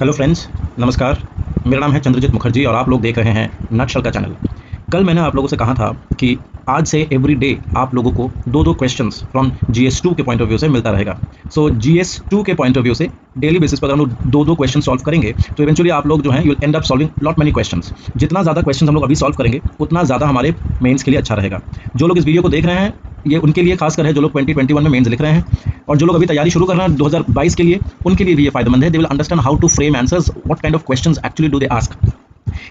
Hello friends, नमस्कार। मेरा नाम है चंद्रजीत मुखर्जी और आप लोग देख रहे हैं नटशल का चैनल। कल मैंने आप लोगों से कहा था कि आज से एवरी डे आप लोगों को दो दो क्वेश्चंस फ्रॉम GS2 के पॉइंट ऑफ व्यू से मिलता रहेगा। सो GS2 के पॉइंट ऑफ व्यू से डेली बेसिस पर हम लोग दो दो क्वेश्चन सॉल्व करेंगे तो इवेंचुअली आप लोग जो है you and up solving lot many questions. जितना ज़्यादा क्वेश्चन हम लोग अभी सॉल्व करेंगे उतना ज़्यादा हमारे मेंस के लिए अच्छा रहेगा। जो लोग इस वीडियो को देख रहे हैं ये उनके लिए खासकर है जो लोग 2021 में मेंस लिख रहे हैं, और जो लोग अभी तैयारी शुरू कर रहे हैं 2022 के लिए, उनके लिए भी ये फायदेमंद है। They will understand how to frame answers, what kind of questions actually do they ask.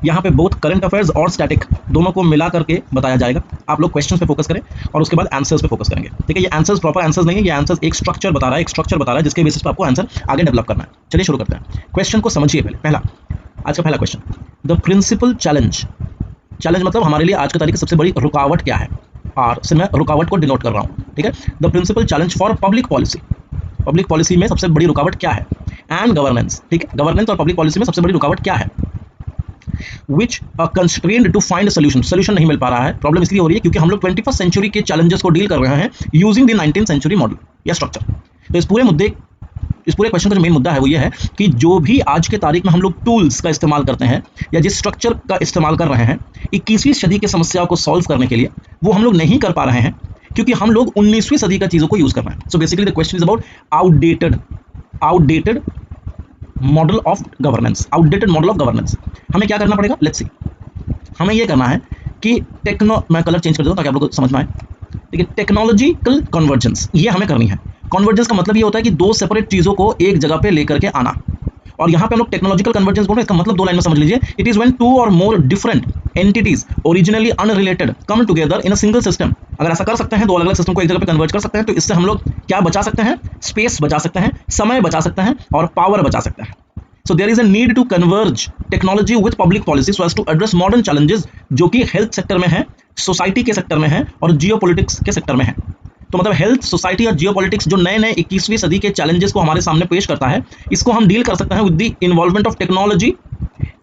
यहाँ पे बोथ करंट अफेयर्स और स्टैटिक दोनों को मिला करके बताया जाएगा। आप लोग क्वेश्चंस पे फोकस करें और उसके बाद आंसर्स पे फोकस करेंगे। ठीक है, ये आंसर्स प्रॉपर आंसर्स नहीं है, ये आंसर्स एक स्ट्रक्चर बता रहा है जिसके बेसिस पे आपको आंसर आगे डेवलप करना है। चलिए शुरू करते हैं। क्वेश्चन को समझिए पहले। आज का पहला क्वेश्चन, द प्रिंसिपल चैलेंज मतलब हमारे लिए आज की तारीख की सबसे बड़ी रुकावट क्या है, और सिर्फ मैं रुकावट को डिनोट कर रहा हूँ। ठीक है, the principal challenge for public policy में सबसे बड़ी रुकावट क्या है, एंड गवर्नेंस। ठीक है, गवर्नेंस और पब्लिक पॉलिसी में सबसे बड़ी रुकावट क्या है, which are constrained to find a solution नहीं मिल पा रहा है। प्रॉब्लम इसलिए हो रही है क्योंकि हम लोग 21st सेंचुरी के चैलेंजेस को डील कर रहे हैं using the 19th century model या स्ट्रक्चर। तो इस पूरे क्वेश्चन का जो मेन मुद्दा है वो ये है कि जो भी आज के तारीख में हम लोग टूल्स का इस्तेमाल करते हैं या जिस स्ट्रक्चर का इस्तेमाल कर रहे हैं 21वीं सदी की समस्याओं को सॉल्व करने के लिए, वो हम लोग नहीं कर पा रहे हैं क्योंकि हम लोग 19वीं सदी का चीज़ों को यूज़ कर रहे हैं। So basically the question is about outdated model of governance. हमें क्या करना पड़ेगा, लेट्स सी। हमें ये करना है कि मैं कलर चेंज कर देता हूँ ताकि आप लोगों को समझ में आए। ठीक है, टेक्नोलॉजिकल कन्वर्जेंस ये हमें करनी है। कन्वर्जेंस का मतलब ये होता है कि दो सेपरेट चीज़ों को एक जगह पे लेकर के आना, और यहाँ पे हम लोग टेक्नोलॉजिकल कन्वर्जेंस बोल रहे हैं। इसका मतलब दो लाइन में समझ लीजिए, इट इज व्हेन टू और more different entities originally unrelated come together in a single system. अगर ऐसा कर सकते हैं, दो अलग अलग सिस्टम को एक जगह पे कन्वर्ज कर सकते हैं, तो इससे हम लोग क्या बचा सकते हैं, स्पेस बचा सकते हैं, समय बचा सकते हैं और पावर बचा सकते हैं। So there is a need to converge technology with public policy so as to address modern challenges जो कि हेल्थ सेक्टर में है, सोसाइटी के सेक्टर में है और जियोपॉलिटिक्स के सेक्टर में है। तो मतलब हेल्थ, सोसाइटी और जियोपॉलिटिक्स जो नए नए 21वीं सदी के चैलेंजेस को हमारे सामने पेश करता है, इसको हम डील कर सकते हैं with the involvement of technology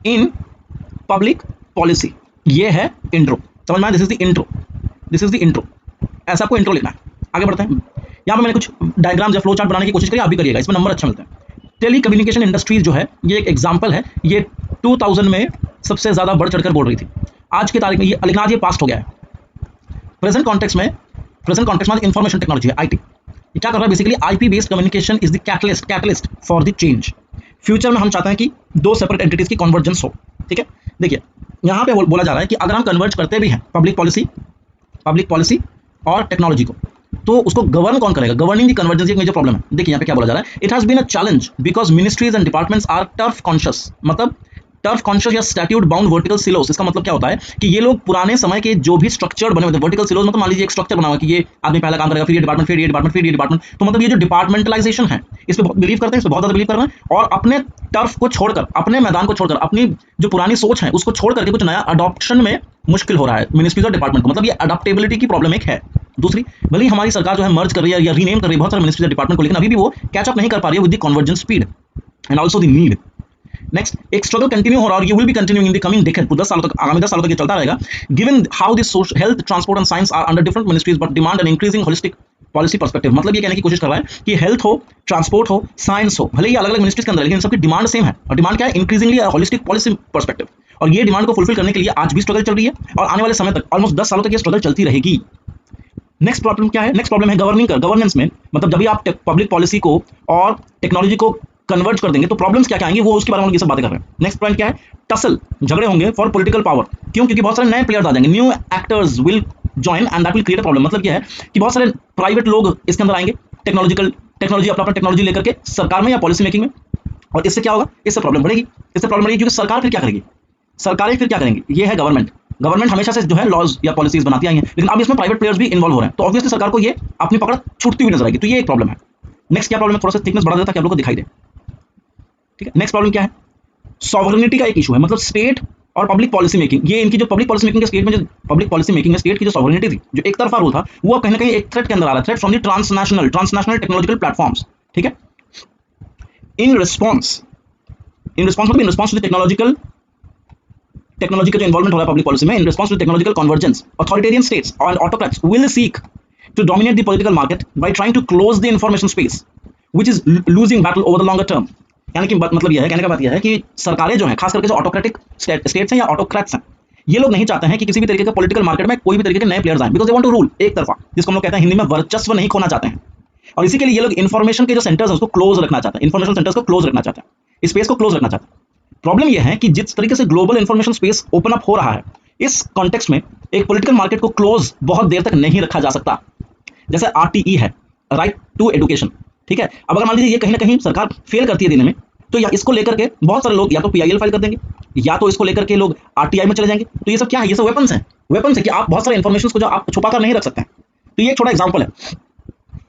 in public policy. ये है इंट्रो, समझ में आया? This is the intro. ऐसा आपको इंट्रो लिखना है। आगे बढ़ते हैं। यहाँ पे मैंने कुछ डायग्राम्स या फ्लो चार्ट बनाने की कोशिश करी, आप भी करिएगा, इसमें नंबर अच्छा मिलता है। टेली कम्युनिकेशन इंडस्ट्रीज जो है ये एक एग्जाम्पल है। ये 2000 में सबसे ज़्यादा बढ़ चढ़कर बोल रही थी। आज की तारीख में ये, लेकिन आज ये पास्ट हो गया है। प्रेजेंट कॉन्टेक्स्ट में इंफॉर्मेशन टेक्नोलॉजी है, IT। ये क्या कर रहा है, basically IP based communication is the catalyst for the change. Future में हम चाहते हैं कि दो सेपरेट एंटिटीज की कन्वर्जेंस हो। ठीक है, देखिए यहाँ पे बोला जा रहा है कि अगर हम कन्वर्ज करते भी हैं पब्लिक पॉलिसी और टेक्नोलॉजी को, तो उसको गवर्न कौन करेगा? गवर्निंग द कन्वर्जेंस एक मेजर प्रॉब्लम है। देखिए यहाँ पे क्या बोला जा रहा है, it has been a challenge because ministries and departments are turf conscious. मतलब टर्फ कॉन्शियस या स्टैट्यूट बाउंड वर्टिकल सिलोस। इसका मतलब क्या होता है कि ये लोग पुराने समय के जो भी स्ट्रक्चर बने हुए थे, वर्टिकल सिलोस मतलब मान लीजिए एक स्ट्रक्चर बना हुआ कि ये आदमी पहला काम करेगा, फिर ये डिपार्टमेंट, फिर ये डिपार्टमेंट, फिर ये डिपार्टमेंट। तो मतलब ये जो डिपार्टमेंटलाइजेशन है, इस पर बिलीव करते हैं, इस पर बहुत ज़्यादा बिलीव कर रहे हैं, और अपने टर्फ को छोड़कर, अपने मैदान को छोड़कर, अपनी जो पुरानी सोच है उसको छोड़ करके कुछ नया अडॉप्शन में मुश्किल हो रहा है मिनिस्ट्रीज और डिपार्टमेंट को। मतलब ये अडॉप्टेबिलिटी की प्रॉब्लम एक है। दूसरी, भले ही हमारी सरकार जो है मर्ज कर रही है या रीनेम कर रही है बहुत सारे मिनिस्ट्रीज और डिपार्टमेंट को, लेकिन अभी भी वो कैचअप नहीं कर पा रही है with the convergence speed and also the need. Next, एक स्ट्रगल कंटिन्यू हो रहा है और ये will be continuing in the coming decade. 10 सालों तक, आगामी 10 सालों तक ये चलता रहेगा। Given how this health, transport and science are under different ministries but demand an increasing holistic policy perspective. मतलब ये कहने की कोशिश कर रहा है कि हेल्थ हो, ट्रांसपोर्ट हो, साइंस हो, भले ही अलग अलग मिनिस्ट्रीज के अंदर, लेकिन सबकी डिमांड सेम है। और डिमांड क्या है? Increasingly holistic policy perspective. और ये डिमांड को फुलफिल करने के लिए आज भी स्ट्रगल चल रही है और आने वाले समय तक ऑलमोस्ट 10 सालों तक ये स्ट्रगल चलती रहेगी। नेक्स्ट प्रॉब्लम क्या है? नेक्स्ट प्रॉब्लम है गवर्नेंस में। मतलब जब भी आप पब्लिक पॉलिसी को और टेक्नोलॉजी को कन्वर्ज कर देंगे तो प्रॉब्लम्स क्या क्या आएंगी, वो उसके बारे में ये सब बातें कर रहे हैं। नेक्स्ट पॉइंट क्या है? टसल, झगड़े होंगे फॉर पॉलिटिकल पावर। क्यों? क्योंकि बहुत सारे नए प्लेयर्स आ जाएंगे, new actors will join and that will create a problem. मतलब क्या है कि बहुत सारे प्राइवेट लोग इसके अंदर आएंगे, टेक्नोलॉजी अपना टेक्नोलॉजी लेकर के सरकार में या पॉलिसी मेकिंग में, और इससे क्या होगा? इससे प्रॉब्लम बढ़ेगी। क्योंकि सरकारें फिर क्या करेंगी? ये है गवर्नमेंट हमेशा से जो है लॉज या पॉलिसीज बनाती आई हैं, लेकिन अब इसमें प्राइवेट प्लेयर्स भी इन्वॉल्व हो रहे हैं, तो ऑब्वियसली सरकार को ये अपनी पकड़ छूटती हुई नजर आएगी। तो ये एक प्रॉब्लम है। नेक्स्ट क्या प्रॉब्लम है? थोड़ा सा थिकनेस बढ़ा देता ताकि आप लोगों को दिखाई दे। ठीक है, नेक्स्ट प्रॉब्लम क्या है? सॉवरेनिटी का एक इशू है। मतलब स्टेट और पब्लिक पॉलिसी मेकिंग, ये इनकी जो पब्लिक पॉलिसी मेकिंग के स्टेट में जो पब्लिक पॉलिसी मेकिंग है, स्टेट की जो सॉवरेनिटी थी, जो एक तरफा रूल था, वो अब कहीं ना कहीं एक थ्रेट के अंदर आ रहा है। Threat from the transnational technological platforms. ठीक है, इन रिस्पॉन्स टू टेक्नोलॉजी का जो इन्वॉल्वमेंट हो रहा है पब्लिक पॉलिसी में, in response to technological convergence, authoritarian states और autocrats will seek to dominate the political market by trying to close the information space, which is losing battle over the longer term. यानी कि मतलब यह है, कहने का बात यह है कि सरकारें जो हैं, खास करके जो ऑटोक्रेटिक स्टेट्स हैं या ऑटोक्रेट्स हैं, ये लोग नहीं चाहते हैं कि किसी भी तरीके के पॉलिटिकल मार्केट में कोई भी तरीके के नए प्लेयर्स आए, because they want to rule, एक तरफा, जिसको हम लोग कहते हैं हिंदी में वर्चस्व नहीं खोना चाहते हैं। और इसी के लिए ये लोग इन्फॉर्मेशन के जो सेंटर्स हैं उसको क्लोज रखना चाहते हैं, इन्फॉर्मेशन सेंटर्स को क्लोज रखना चाहते हैं, स्पेस को क्लोज रखना चाहते हैं। प्रॉब्लम यह है कि जिस तरीके से global information space open up हो रहा है, इस कॉन्टेक्स्ट में एक पॉलिटिकल मार्केट को क्लोज बहुत देर तक नहीं रखा जा सकता। जैसे आरटीई है, राइट टू एजुकेशन, ठीक है। अब अगर मान लीजिए ये कहीं ना कहीं सरकार फेल करती है देने में, तो या इसको लेकर के बहुत सारे लोग या तो पीआईएल फाइल कर देंगे, या तो इसको लेकर के लोग आरटीआई में चले जाएंगे। तो ये सब क्या है? ये सब वेपन्स हैं, वेपन्स है कि आप बहुत सारे इन्फॉर्मेशन को जो आप छुपा कर नहीं रख सकते हैं। तो ये एक छोटा एग्जाम्पल है।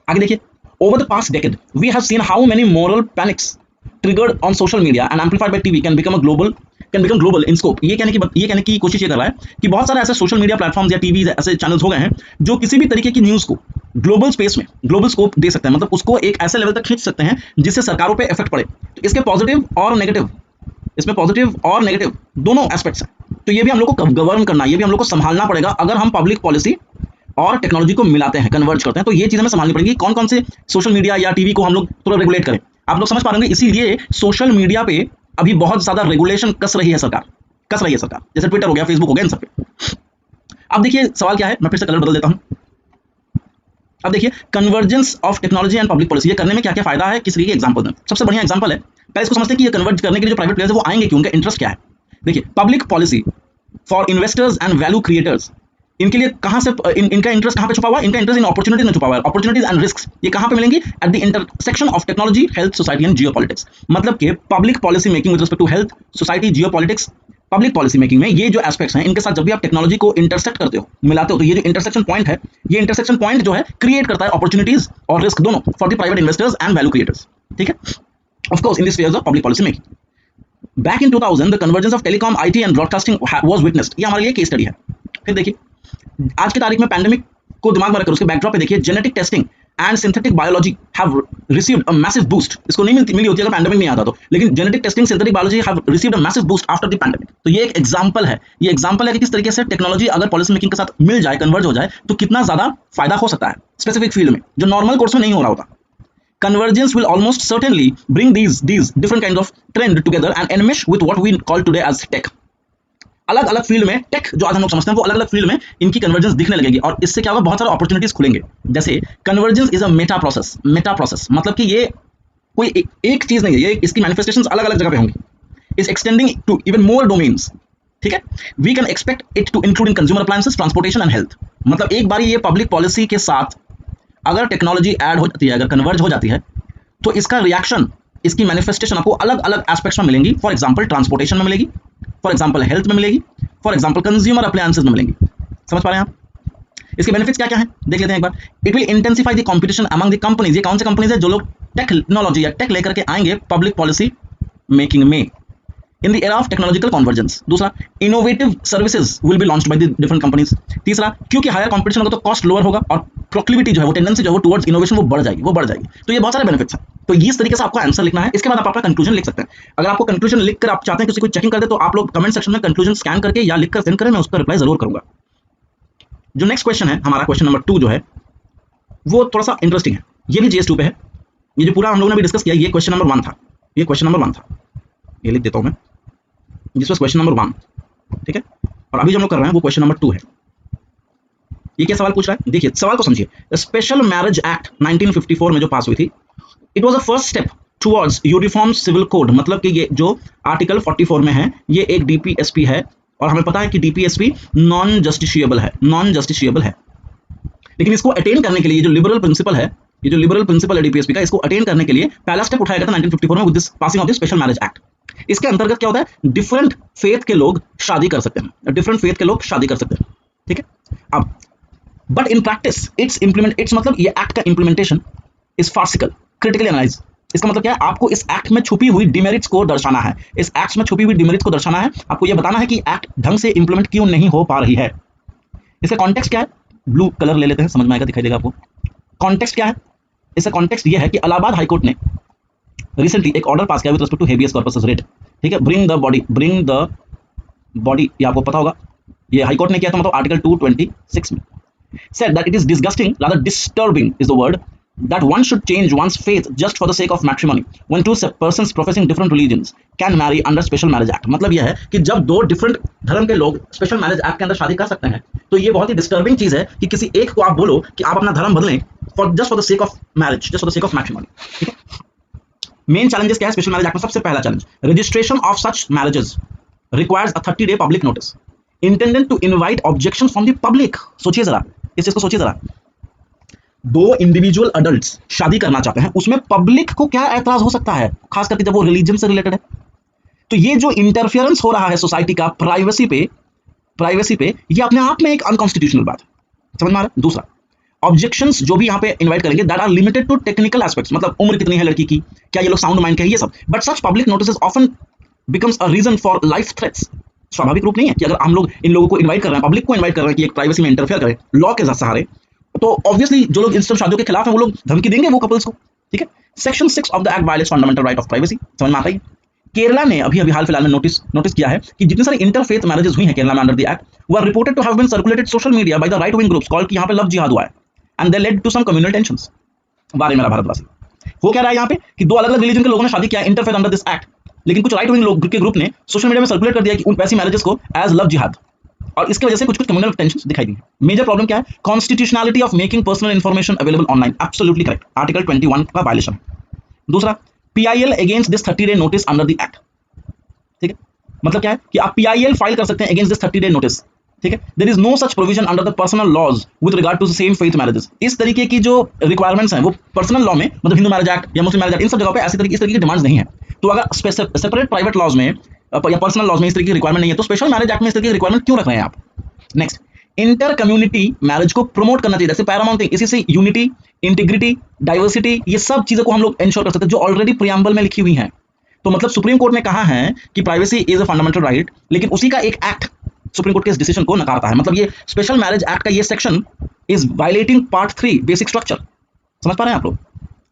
आगे देखिए, over the past decade we have seen how many moral panics triggered on social media and amplified by TV can become global in scope. ये कहने की कोशिश ये कर रहा है कि बहुत सारे ऐसे सोशल मीडिया प्लेटफॉर्म्स या टीवी ऐसे चैनल्स हो गए हैं जो किसी भी तरीके की न्यूज़ को ग्लोबल स्पेस में ग्लोबल स्कोप दे सकते हैं, मतलब उसको एक ऐसे लेवल तक खींच सकते हैं जिससे सरकारों पे इफेक्ट पड़े। तो इसके पॉजिटिव और नेगेटिव, इसमें पॉजिटिव और नेगेटिव दोनों एस्पेक्ट्स हैं। तो ये भी हम लोग को गवर्न करना, ये भी हम लोग को संभालना पड़ेगा। अगर हम पब्लिक पॉलिसी और टेक्नोलॉजी को मिलाते हैं, कन्वर्ज करते हैं, तो ये चीज़ हमें संभालनी पड़ेगी। कौन कौन से सोशल मीडिया या टीवी को हम लोग थोड़ा रेगुलेट करें, आप लोग समझ पा रहे होंगे। इसीलिए सोशल मीडिया पे अभी बहुत ज़्यादा रेगुलेशन कस रही है सरकार, जैसे ट्विटर हो गया, फेसबुक हो गया, इन सब पे। अब देखिए सवाल क्या है, मैं फिर से कलर बदल देता हूँ। अब देखिए, convergence of technology and public policy, ये करने में क्या क्या फायदा है, किस तरीके के एग्जांपल दें। सबसे बढ़िया एग्जांपल है, पहले इसको समझते हैं कि ये कन्वर्ज करने के लिए जो प्राइवेट प्लेयर्स है वो आएंगे क्यों, उनका इंटरेस्ट क्या है। देखिए, public policy for investors and value creators, इनके लिए कहाँ से इनका इंटरेस्ट कहाँ पे छुपा हुआ है? इनका इंटरेस्ट इन अपॉर्चुनिटीज में छुपा हुआ है। अपॉर्चुनिटीज एंड रिस्क ये कहाँ पे मिलेंगी? At the intersection of technology, health, society and geopolitics. मतलब कि public policy making with respect to health, society, geopolitics, public policy making में ये जो एस्पेक्ट्स हैं, इनके साथ जब भी आप टेक्नोलॉजी को इंटरसेक्ट करते हो, मिलाते हो, तो ये जो इंटरसेक्शन पॉइंट है, ये इंटरसेक्शन पॉइंट जो है क्रिएट करता है अपॉर्चुनिटीज और रिस्क दोनों for the private investors and value creators, ठीक है। Of course in this spheres of public policy making. Back in 2000 the convergence of telecom, IT and broadcasting was witnessed. ये हमारे लिए केस स्टडी है। फिर देखिए, आज की तारीख में पैंडेमिक को दिमाग में रखकर उसके बैकड्रॉप पे देखिए, genetic testing and synthetic biology have received a massive boost. इसको नहीं मिली होती अगर पैंडेमिक नहीं आता तो, लेकिन genetic testing, synthetic biology have received a massive boost after the pandemic. तो ये एक एग्जांपल है, ये एग्जांपल है कि किस तरीके से टेक्नोलॉजी अगर पॉलिसी मेकिंग के साथ मिल जाए, कन्वर्ज हो जाए, तो कितना ज्यादा फायदा हो सकता है स्पेसिफिक फील्ड में जो नॉर्मल कोर्स में नहीं हो रहा होता। Convergence will almost certainly bring these different kinds of trend together and enmesh with what we call today as tech. अलग अलग फील्ड में टेक जो आज हम लोग समझते हैं, वो अलग अलग फील्ड में इनकी कन्वर्जेंस दिखने लगेगी और इससे क्या होगा, बहुत सारे अपॉर्चुनिटीज खुलेंगे। जैसे convergence is a Meta process, मतलब कि ये कोई एक चीज नहीं है, ये इसकी मैनिफेस्टेशंस अलग अलग जगह पे होंगी। Is extending to even more domains, ठीक है। We can expect it to include in consumer appliances, transportation and health. मतलब एक बार ये पब्लिक पॉलिसी के साथ अगर टेक्नोलॉजी ऐड हो जाती है, अगर कन्वर्ज हो जाती है, तो इसका रिएक्शन, इसकी मैनिफेस्टेशन आपको अलग अलग एस्पेक्ट्स में मिलेंगी। फॉर एग्जांपल ट्रांसपोर्टेशन में मिलेगी, फॉर एग्जांपल हेल्थ में मिलेगी, फॉर एग्जांपल कंज्यूमर अप्लायंसेस में मिलेंगी। समझ पा रहे हैं आप? इसके बेनिफिट्स क्या क्या हैं देख लेते हैं एक बार। It will intensify the competition among the companies. ये कौन से कंपनीज है जो लोग टेक्नोलॉजी या टेक लेकर के आएंगे पब्लिक पॉलिसी मेकिंग में in the era of technological convergence. दूसरा, innovative services will be launched by the different companies. तीसरा, क्योंकि हायर कंपटीशन होगा तो कॉस्ट लोअर होगा और प्रोक्लिविटी जो है, वो टेंडेंसी जो है वो टुवर्ड्स इनोवेशन वो बढ़ जाएगी। तो ये बहुत सारे बेनिफिट्स हैं। तो इस तरीके से आपको आंसर लिखना है। इसके बाद आप अपना कंक्लूजन लिख सकते हैं। अगर आपको कंक्लूजन लिखकर आप चाहते हैं किसी को चेकिंग कर दे, तो आप लोग कमेंट सेक्शन में कंक्लूजन स्कैन करके या लिखकर सेंड करें, मैं उसका रिप्लाई जरूर करूंगा। जो नेक्स्ट क्वेश्चन है हमारा, क्वेश्चन नंबर 2 जो है वो थोड़ा सा इंटरेस्टिंग है। ये भी GS2 पे है। ये जो पूरा हम लोगों ने भी डिस्कस किया, ये क्वेश्चन नंबर 1 था। ये क्वेश्चन नंबर 1 था, ये लिख देता हूं मैं, जिस पर क्वेश्चन नंबर 1, ठीक है। और अभी जो हम लोग कर रहे हैं वो क्वेश्चन नंबर 2 है। ये क्या सवाल पूछ रहा है, देखिए सवाल को समझिए। स्पेशल मैरिज एक्ट 1954 में जो पास हुई थी, it was a first step towards uniform civil code. मतलब कि ये जो आर्टिकल 44 में है, ये एक DPSP है और हमें पता है कि DPSP नॉन जस्टिशिएबल है। लेकिन इसको अटेन करने के लिए ये जो लिबरल प्रिंसिपल है DPSP का, इसको अटेन करने के लिए पहला स्टेप उठाया गया था 1954 में with this passing of this special marriage act. इसके अंतर्गत क्या होता है, डिफरेंट फेथ के लोग शादी कर सकते हैं, ठीक है। अब बट इन प्रैक्टिस इट्स मतलब ये एक्ट का implementation is farcical, critically analyse. इसका मतलब क्या है, आपको इस एक्ट में छुपी हुई डिमेरिट्स को दर्शाना है। आपको ये बताना है कि एक्ट ढंग से इंप्लीमेंट क्यों नहीं हो पा रही है। इसका कॉन्टेक्स्ट क्या है, ब्लू कलर ले लेते हैं, समझ में आएगा, दिखाई देगा आपको। कॉन्टेक्स्ट क्या है, इसका कॉन्टेक्स्ट ये है कि इलाहाबाद हाईकोर्ट ने रिसेंटली एक ऑर्डर पास किया with respect to habeas corpus writ, ठीक है। ब्रिंग द बॉडी, ये आपको पता होगा, ये हाईकोर्ट ने किया था, मतलब आर्टिकल 226 में said that it is disgusting, rather disturbing is the word, that one should change one's faith just for the sake of matrimony when two persons professing different religions can marry under special marriage act। मतलब यह है कि जब दो different धर्म के लोग special marriage act के अंदर शादी कर सकते हैं, तो ये बहुत ही डिस्टर्बिंग चीज है कि किसी एक को आप बोलो कि आप अपना धर्म बदलें just for the sake of marriage, just for the sake of matrimony. ठीक है, मेन चैलेंजेस क्या है स्पेशल मैरिज एक्ट में? सबसे पहला challenge, registration of such marriages requires a 30 day public notice intended to invite objection from the public. सोचिए जरा इस चीज को, सोचिए जरा, दो इंडिविजुअल अडल्ट्स शादी करना चाहते हैं, उसमें पब्लिक को क्या ऐतराज हो सकता है, खास करके जब वो रिलीजन से रिलेटेड है। तो ये जो इंटरफियरेंस हो रहा है सोसाइटी का प्राइवेसी पे, ये अपने आप में एक अनकॉन्स्टिट्यूशनल बात है। समझ में आ रहा है? दूसरा, ऑब्जेक्शंस जो भी यहाँ पे इनवाइट करेंगे that are limited to technical aspects, मतलब उम्र कितनी है लड़की की, क्या ये लोग साउंड माइंड के हैं, ये सब। But such public notice often becomes a reason for life threats. स्वाभाविक रूप नहीं है कि अगर हम लोग इन लोगों को इन्वाइट कर रहे हैं, पब्लिक को इन्वाइट कर रहे हैं कि एक प्राइवेसी में इंटरफेयर करे लॉ के सहारे, तो ऑब्वियसली जो लोग इन सब शादियों के खिलाफ हैं वो लोग धमकी देंगे वो कपल्स को। ठीक है, section 6 of the act violets fundamental right of privacy. समझ में आता है? केरला ने अभी हाल फिलहाल में नोटिस किया है कि जितने सारे इंटरफेथ मैरिजेस हुई हैं केरला में अंडर द एक्ट, वो are reported to have been circulated social media by the right wing groups called कि यहाँ पे लव जिहाद हुआ है and they led to some communal tensions. बारे मेरा भारतवासी, हो क्या रहा है यहाँ पे कि दो अलग अलग रिलीजन के लोगों ने शादी किया इंटरफेथ अंडर दिस एक्ट, लेकिन कुछ राइट विंग लोग के ग्रुप ने सोशल मीडिया में सर्कुलेट कर दिया कि उन ऐसी मैरिजेस को एज लव जिहाद, और इसकी वजह से कुछ कम्युनल टेंशंस दिखाई दी। मेजर प्रॉब्लम क्या है? Constitutionality of making personal information available online. Absolutely correct, article 21 का वायलेशन। दूसरा, PIL against this 30 day notice under the act. ठीक है, मतलब क्या है कि आप पीआईएल फाइल कर सकते हैं अगेंस्ट दिस 30 day नोटिस। ठीक है, there is no such provision under the personal laws with regard to the same faith marriages. इस तरीके की जो रिक्वायरमेंट्स हैं वो पर्सनल लॉ में, मतलब हिंदू मैरिज एक्ट या मुस्लिम मैरिज एक्ट, इन सब जगह पे इस तरीके की डिमांड्स नहीं है। तो अगर सेपरेट प्राइवेट लॉज में या पर्सनल लॉज में इस तरीके की रिक्वायरमेंट नहीं है, तो स्पेशल मैरिज एक्ट में इस तरीके की रिक्वायरमेंट क्यों रख रहे हैं आप? नेक्स्ट, इंटर कम्युनिटी मैरिज को प्रमोट करना चाहिए, दैट्स पैरामाउंट थिंग। इसी से यूनिटी, इंटीग्रिटी, डाइवर्सिटी, ये सब चीजों को हम लोग इंश्योर कर सकते हैं जो ऑलरेडी प्रियम्बल में लिखी हुई हैं। तो मतलब सुप्रीम कोर्ट ने कहा है कि privacy is a fundamental right, लेकिन उसी का एक एक्ट सुप्रीम कोर्ट के इस डिसीजन को नकारता है। मतलब ये स्पेशल मैरिज एक्ट का ये section is violating part 3 basic structure. समझ पा रहे हैं आप लोग?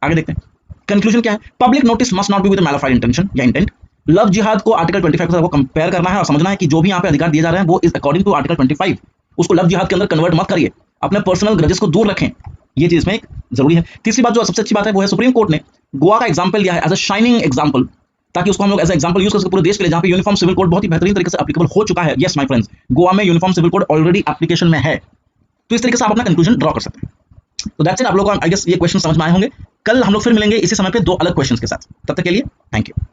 आगे देखते हैं, कंक्लूजन क्या है? Public notice must not be with malafide intention या इंटेंट। लव जिहाद को आर्टिकल 25 के साथ वो कंपेयर करना है और समझना है कि जो भी यहाँ पे अधिकार दिए जा रहे हैं वो इज अकॉर्डिंग टू आर्टिकल 25। उसको लव जिहाद के अंदर कन्वर्ट मत करिए, अपने पर्सनल ग्रजेस को दूर रखें, ये चीज में एक जरूरी है। तीसरी बात जो सबसे अच्छी बात है वो है सुप्रीम कोर्ट ने गोवा का एग्जांपल लिया है एज अ शाइनिंग एग्जांपल, ताकि उसको हम लोग एज एग्जांपल यूज कर सके पूरे देश के लिए, जहां पे यूनिफॉर्म सिविल कोड बहुत ही बेहतरीन तरीके से एप्लीकेबल हो चुका है। यस माय फ्रेंड्स, गोवा में uniform civil code already application में है। तो इस तरीके से आप अपना कंक्लूजन ड्रॉ कर सकते हैं। तो दैट्स इट, आप लोगों को आई गेस ये क्वेश्चन समझ में आए होंगे। कल हम लोग फिर मिलेंगे इसी समय पे दो अलग क्वेश्चंस के साथ। तब तक के लिए थैंक यू।